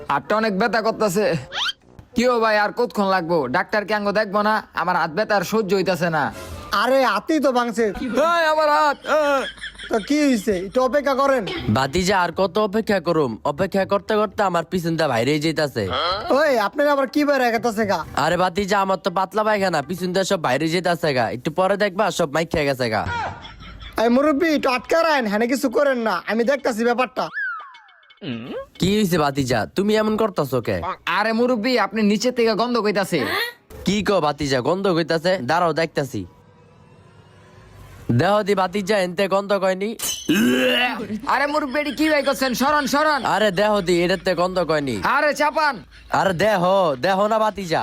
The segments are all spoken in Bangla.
হাতটা অনেক ব্যথা করতেছে। কি ও ভাই, আর কতক্ষণ লাগবো? ডাক্তার কে আঙ্গ দেখবো না? আমার হাত ব্যথা আর সহ্য হইতাছে না। আরে হাতেই তো ভাঙছে। এই, আমার হাত তো কি হয়েছে, একটু অপেক্ষা করেন। বাতিজা আর কত অপেক্ষা করুম? অপেক্ষা করতে করতে আমার পিছনটা বাইরে যেতেছে। ওই আপনার আবার কি বের গেছে গা? আরে বাতিজা আমার তো পাতলা পায়খানা, পিছনটা সব বাইরে যেতেছে গা। একটু পরে দেখবা সব মাইক খেয়ে গেছে গা। এই মুরব্বী একটু আটকা রাখেন, হ্যাঁ কিছু করেন না, আমি দেখতাছি ব্যাপারটা। কি হয়েছে বাতিজা, তুমি এমন করতেছো কে? আরে মুরব্বী, আপনি নিচে থেকে গন্ধ কইতাছে। কি কো বাতিজা, গন্ধ কইতাছে? দাঁড়াও দেখতাছি। দেহ দি বাতিজা, এনতে গন্ধ কয়নি। আরে মুরব্বী, এটি কি ভাই করছেন? সরন সরন। আরে দেহ দি, এটাতে গন্ধ কয়নি। আরে চাপান। আরে দেহ দেহ না বাতিজা।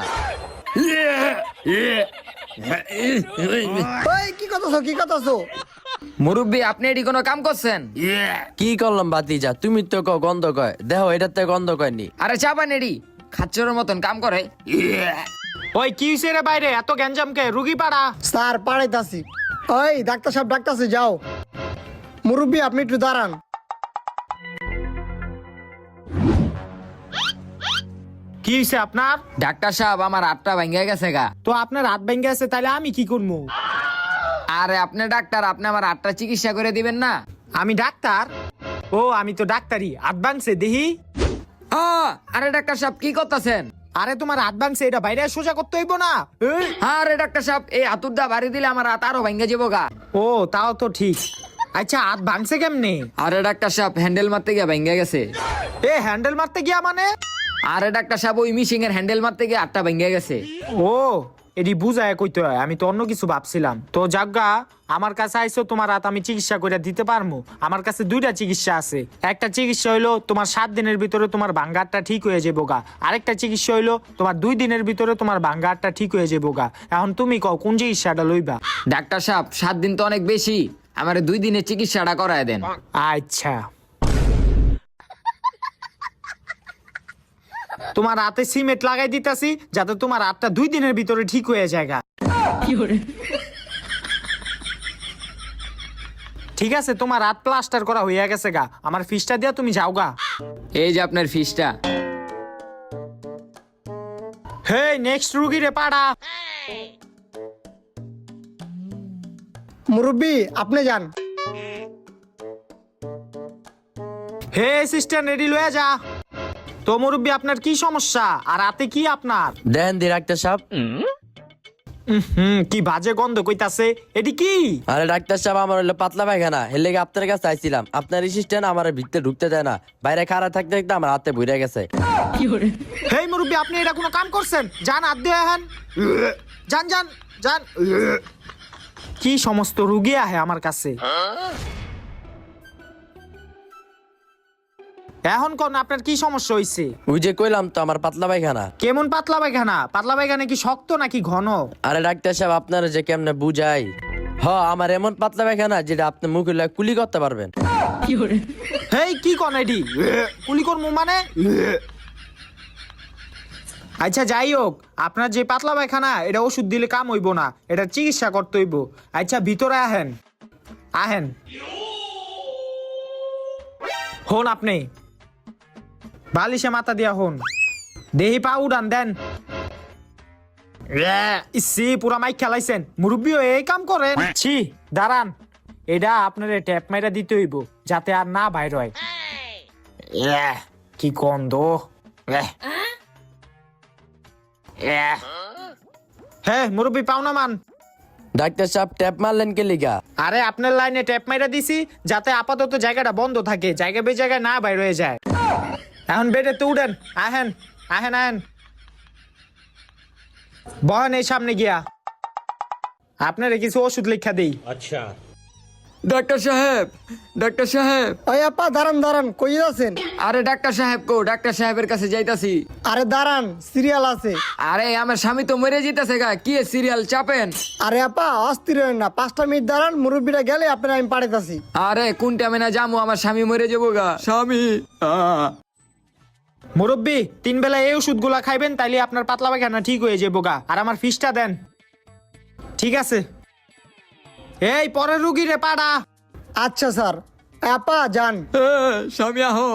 ওই কি কথাছো, কি কথাছো? মুরব্বী, আপনি এটি কোনো কাম করছেন? কি করলাম বাতিজা, তুমি তো কো গন্ধ কয়, দেহ এটাতে গন্ধ কয়নি। আরে চাপান, এটি খাচ্চরের মতন কাম করে। ওই কি হইছে রে বাইরে এত গ্যাঞ্জাম কে? রুগী পাড়া। স্যার পাড়াইতাছি। ওই ডাক্তার সাহেব ডাক্তারছে, যাও। মুরব্বী আপনি একটু দাঁড়ান। কি হইছে আপনার? ডাক্তার সাহেব, আমার হাতটা ভাঙ্গা গেছে গা। তো আপনার হাত ভেঙে আছে, তাহলে আমি কি করবো? আরে আপনি ডাক্তার, আপনি আমার হাতটা চিকিৎসা করে দিবেন না? আমি ডাক্তার? ও আমি তো ডাক্তারই। হাত ভাঙছে দেহি। আরে ডাক্তার সাহেব, কি করতেছেন? আরে তোমার হাত ভাঙছে, এটা বাইরে সোজা করতে হইব না? এই। আরে ডাক্তার সাহেব, এই হাতুরদা বাড়ি দিলে আমার হাত আরো ভাঙ্গা যাবো গা। ও তাও তো ঠিক। আচ্ছা হাত ভাঙছে কেমনে? আরে ডাক্তার সাহেব, হ্যান্ডেল মারতে গিয়ে ভাঙ্গা গেছে। এ হ্যান্ডেল মারতে গিয়া মানে? আরে ডাক্তার সাহেব, ওই মিশিং এর হ্যান্ডেল মারতে গিয়ে হাতটা ভাঙ্গা গেছে। ও এটি বুঝায় কইতে হয়, আমি তো অন্য কিছু ভাবছিলাম। তো যাজ্ঞা, আমার কাছে আইসো, তোমার হাত আমি চিকিৎসা করে দিতে পারবো। আমার কাছে দুইটা চিকিৎসা আছে। একটা চিকিৎসা হইলো তোমার 7 দিনের ভিতরে তোমার ভাঙ্গা হাতটা ঠিক হয়ে যাবো গা। আরেকটা চিকিৎসা হইলো তোমার 2 দিনের ভিতরে তোমার ভাঙ্গা হাতটা ঠিক হয়ে যাবো গা। এখন তুমি কও কোন চিকিৎসাটা লইবা? ডাক্তার সাহেব, 7 দিন তো অনেক বেশি, আমার 2 দিনের চিকিৎসাটা করায় দেন। আচ্ছা, তোমার হাতে সিমেন্ট লাগাই দিতাছি যাতে তোমার হাতটা 2 দিনের ভিতরে ঠিক হয়ে যায় গা। ঠিক আছে, তোমার হাত প্লাস্টার করা হইয়া গেছে গা। আমার ফিসটা দিয়া তুমি যাও গা। এই যে আপনার ফিসটা। হে নেক্সট রুগী রে পাড়া। মুরব্বী আপনি যান। হে অ্যাসিস্ট্যান্ট রেডি লয়ে যা। তো মুরব্বী আপনার কি সমস্যা আর হাতে কি আপনার? দেন দি ডাক্তার সাহেব। কি বাজে গন্ধ কইতাছে, এটি কি? আরে ডাক্তার সাহেব, আমার হলো পাতলা পায়খানা, এর লেগে আপনার কাছে আইছিলাম। আপনার অ্যাসিস্ট্যান্ট আমার ভিতরে ঢুকতে দেয় না, বাইরে খাড়া থাকতে থাকতে আমার হাতে ভুইরা গেছে। হেই মুরব্বী, আপনি এটা কোনো কাম করছেন? যান হাত দিয়ে আহেন। যান যান যান। কি সমস্ত রুগী আহে আমার কাছে। এখন কোন আপনার কি সমস্যা হইছে? ওই যে কইলাম তো, আমার পাতলা পায়খানা। কেমন পাতলা পায়খানা? পাতলা পায়খানা কি শক্ত নাকি ঘন? আরে ডাক্তার সাহেব, আপনার যে কেমনে বুঝাই। আমার এমন পাতলা পায়খানা যেটা আপনি মুখে লয়ে কুলি করতে পারবেন। হেই কি কোন এডি? কুলি করমু মানে? আচ্ছা যাই হোক, আপনার যে পাতলা পায়খানা, এটা ওষুধ দিলে কাম হইব না, এটা চিকিৎসা করতে হইব। আচ্ছা ভিতরে আহেন, আহেন। হন আপনি বালিশে মাথা দিয়া হন, দেহি পা উড়ান দেন। ইসি পুরা মাইক খেলাইছেন, মুরব্বীও এই কাম করেন? ছি দাঁড়ান, এটা আপনার ট্যাপ মাইরা দিতে হইব যাতে আর না বাইর হয়। কি গন্ধ। হ্যাঁ মুরব্বী পাওনা মান। ডাক্তার সাহেব, ট্যাপ মারলেন কে লিগা? আরে আপনার লাইনে ট্যাপ মাইরা দিছি যাতে আপাতত জায়গাটা বন্ধ থাকে, জায়গা বে জায়গায় না বাইর হয়ে যায়। এখন বেডে তো উঠেন, আহেন আহেন আহেন, বহেন এই সামনে গিয়া। আপনারে কিছু ওষুধ লিখা দেই। ডাক্তার সাহেব, ডাক্তার সাহেব। ওই আপা দাঁড়ান দাঁড়ান, কই আছেন? আরে ডাক্তার সাহেব কো? ডাক্তার সাহেবের কাছে যাইতাছি। আরে দাঁড়ান, সিরিয়াল আছে। আরে আমার স্বামী তো মরে যেতেছে গা, কি সিরিয়াল চাপেন? আরে আপা অস্থির হন না, 5টা মিনিট দাঁড়ান, মুরব্বীরা গেলে আপনার আমি পাঠাইতাছি। আরে কোন টাইমে না যামু, আমার স্বামী মরে যাবো গা। স্বামী মুরব্বী 3 বেলা এই ওষুধগুলা খাইবেন, তাইলে আপনার পাতলা পায়খানা ঠিক হয়ে যাবো গা। আর আমার ফিসটা দেন। ঠিক আছে, এই পরের রুগী রে পাড়া। আচ্ছা স্যার। আপা যান। স্বামী আহো।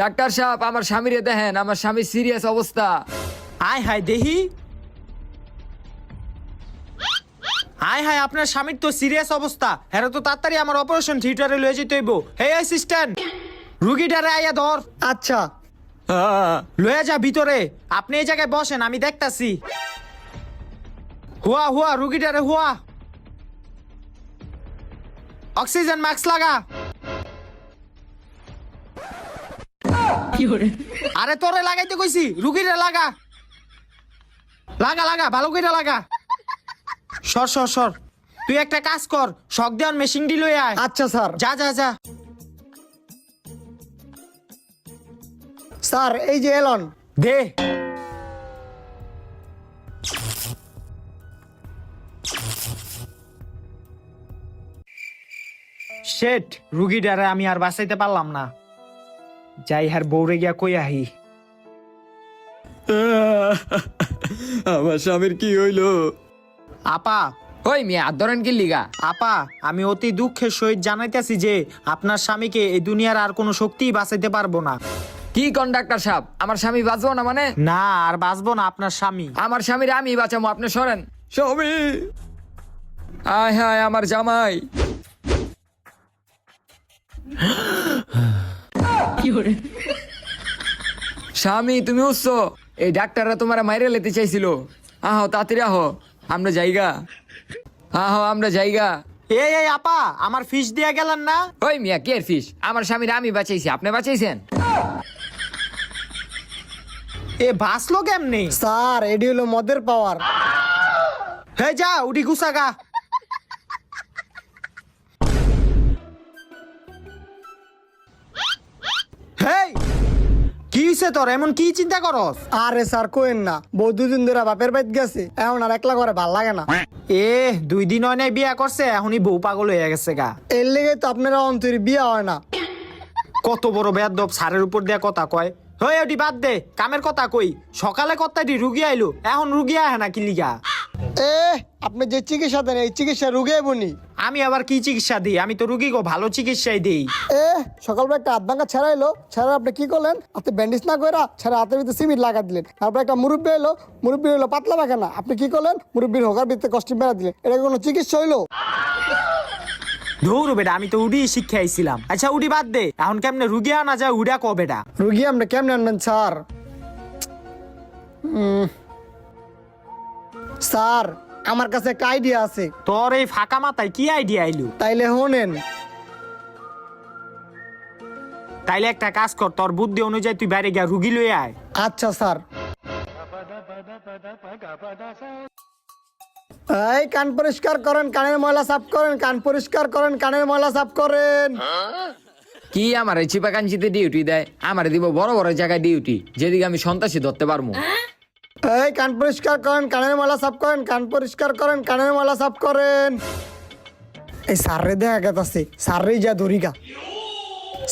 ডাক্তার সাহেব আমার স্বামীরে দেখেন, আমার স্বামী সিরিয়াস অবস্থা। আয় হায় দেহি, আয় হায় আপনার স্বামীর তো সিরিয়াস অবস্থা। হ্যাঁ তো তাড়াতাড়ি আমার অপারেশন থিয়েটারে লয়ে যেতে হইব। হে অ্যাসিস্ট্যান্ট, রুগীটারে আইয়া ধর, আচ্ছা লয়ে যা ভিতরে। আপনি এই জায়গায় বসেন, আমি দেখতাছি। হুয়া হুয়া, রুগীটারে হুয়া। অক্সিজেন মাস্ক লাগা। আরে তোরে লাগাইতে কইছি, রুগীরে লাগা। লাগা লাগা, ভালো করে লাগা। সর সর সর, তুই একটা কাজ কর, শক দেওয়ার মেশিন দি লয়ে আয়। আচ্ছা স্যার। যা যা যা। স্যার এই যে এলন। দে। শেট, রুগীটারে আমি আর বাঁচাইতে পারলাম না। যাই হার বউরে গিয়া কই আহি। আমার স্বামীর কি হইলো? আপা, ওই মিয়া হাত ধরেন কি লিগা? আপা, আমি অতি দুঃখের সহিত জানাইতেছি যে আপনার স্বামীকে এই দুনিয়ার আর কোনো শক্তিই বাঁচাইতে পারবো না। কি কোন ডাক্তার সাহেব, আমার স্বামী বাঁচবো না মানে? না, আর বাঁচবো না আপনার স্বামী। আমার স্বামীর আমি বাঁচাবো, আপনি সরেন। স্বামী, আয় হায় আমার জামাই। স্বামী তুমি উঠছ? এই ডাক্তাররা তোমার মাইরে লেতে চাইছিল। আহো তাড়াতাড়ি আহো, আমরা জায়গা। আহো আমরা জায়গা। এই এই আপা, আমার ফিস দিয়া গেলেন না? ওই মিয়া কে ফিস? আমার স্বামীর আমি বাঁচাইছি, আপনি বাঁচাইছেন? এ বাঁচলো কেমনে? স্যার এডি হলো মদের পাওয়ার। হে যা, উঠি গুছাগা। হেই, কি হইছে তোর? এমন কি চিন্তা করস? আরে স্যার কোয়েন না, বউ দুদিন ধরে বাপের বাড়িতে গেছে, এখন আর একলা করে ভাল লাগে না। এ 2 দিন হয় নাই বিয়া করছে, এখনই বউ পাগল হয়ে গেছে গা। এর লেগে তো আপনারা অন্তরে বিয়ে হয় না। কত বড় বেয়াদব, সারের উপর দিয়া কথা কয়। হই ওটি বাদ দে, কামের কথা কই। সকালে কথাটি রুগী আইলো, এখন রুগী আহে না কি লিগা? এ আপনি যে চিকিৎসা দেন এই চিকিৎসা রুগে বনি। আমি আবার কি চিকিৎসা দিই? আমি তো রুগী গো ভালো চিকিৎসাই দেই। এ সকালবেলা একটা হাত ভাঙা ছেড়াইলো, ছেড়া আপনি কি করলেন? আপনি ব্যান্ডেজ না করে ছেড়া হাতের ভিতরে সিমেন্ট লাগা দিলেন। তারপর একটা মুরব্বী এলো, মুরব্বী হলো পাতলা পায়খানা, আপনি কি করলেন? মুরব্বীর হোকার ভিতরে কষ্টিম বেড়া দিলেন। এটা কোনো চিকিৎসা হইলো? ধরো বেটা, আমি তো উডি শিক্ষা আইছিলাম। আচ্ছা উডি বাদ দে, এখন কেমনে রুগী আনা যায় উডা ক বেটা? রুগী আপনি কেমনে আনবেন স্যার? স্যার আমার কাছে একটা আইডিয়া আছে। তোর এই ফাঁকা মাথায় কি আইডিয়া আইলো? তাইলে হোনেন। তাইলে একটা কাজ কর, তোর বুদ্ধি অনুযায়ী তুই বাইরে গিয়া রুগী লয়ে আয়। আচ্ছা স্যার। এই কান পরিষ্কার করেন, কানের ময়লা সাফ করেন, কান পরিষ্কার করেন, কানের ময়লা সাফ করেন। কি আমার এই চিপা কাঞ্চিতে ডিউটি দেয়? আমার দিব বড় বড় জায়গায় ডিউটি, যেদিকে আমি সন্ত্রাসী ধরতে পারবো। এই কান পরিষ্কার করেন, কানের ময়লা সাফ করেন, কান পরিষ্কার করেন, কানের ময়লা সাফ করেন। এই স্যাররে দেখা গেছে, স্যাররেই যা ধরিকা।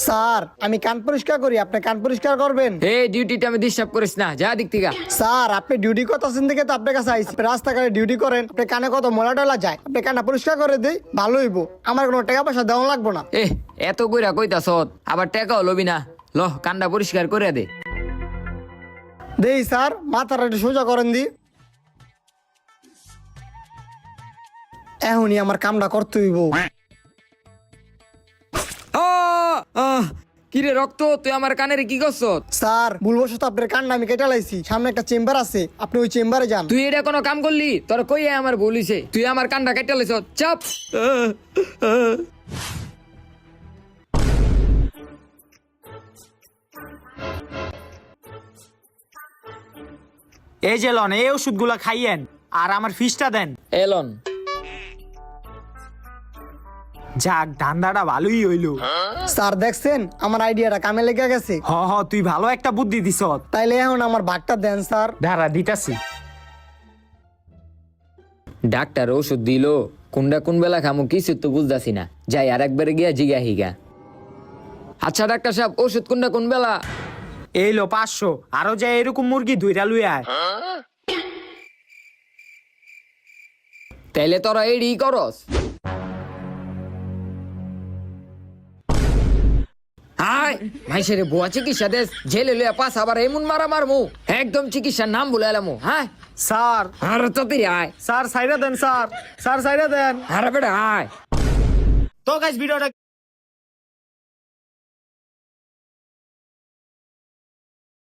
স্যার আমি কান পরিষ্কার করি, আপনি কান পরিষ্কার করবেন। এই ডিউটিটা আমি ডিস্টার্ব করিস না, যা দিক থেকে। স্যার আপনি ডিউটি করতেছেন দেখে তো আপনার কাছে আইসি। আপনি রাস্তাঘাটে ডিউটি করেন, আপনি কানে কত ময়লা টলা যায়, আপনি কানটা পরিষ্কার করে দেই, ভালো হইব। আমার কোনো টাকা পয়সা দেওয়া লাগবো না। এত কইরা কইতাছ, আবার টাকাও লবি না। ল কান্ডা পরিষ্কার করে দে। দেই স্যার, মাথাটা একটু সোজা করেন দি। এখনই আমার কামটা করতে হইব। কিরে রক্ত, তুই আমার কানের কি করছ? স্যার ভুলবশত আপনার কান্না আমি কেটে লাইছি, সামনে একটা চেম্বার আছে, আপনি ওই চেম্বারে যান। তুই এটা কোনো কাম করলি? তোর কই আমার বলিছে, তুই আমার কানটা কেটে লাইছ। চাপ। এই যে লন, এই ওষুধগুলা খাইয়েন আর আমার ফিসটা দেন। এলন যাক, ধান্দাটা ভালোই হইলো। স্যার দেখছেন আমার আইডিয়াটা কামে লেগে গেছে। হ হ, তুই ভালো একটা বুদ্ধি দিছ। তাইলে এখন আমার ভাগটা দেন স্যার। দাঁড়া দিতাছি। ডাক্তার ওষুধ দিল, কোনটা কোন বেলা খামু কিছু তো বুঝতাছি না। যাই আর একবারে গিয়া জিগা হিগা। আচ্ছা ডাক্তার সাহেব, ওষুধ কোনটা কোন বেলা? এই লো 500, আরো যা এরকম মুরগি ধইরা লুই আয়। তাইলে তোরা এডি করস? আয় মাইসেরে বুয়া চিকিৎসা দেশ জেলে লইয়া পাস আবার এমন মারা মারমু একদম চিকিৎসার নাম বলে এলামু হ্যাঁ স্যার আর তাড়াতাড়ি আয় স্যার সাইরা দেন স্যার স্যার সাইরা দেন আরে বেটা আয় তো গাইস ভিডিওটা